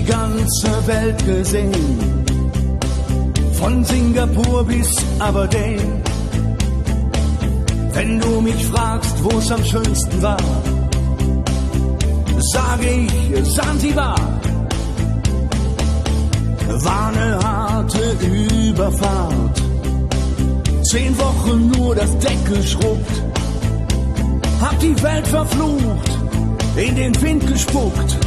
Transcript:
ganze Welt gesehen, von Singapur bis Aberdeen. Wenn du mich fragst, wo es am schönsten war, sage ich Sansibar. War eine harte Überfahrt, 10 Wochen nur das Deck geschrubbt, hab die Welt verflucht, in den Wind gespuckt.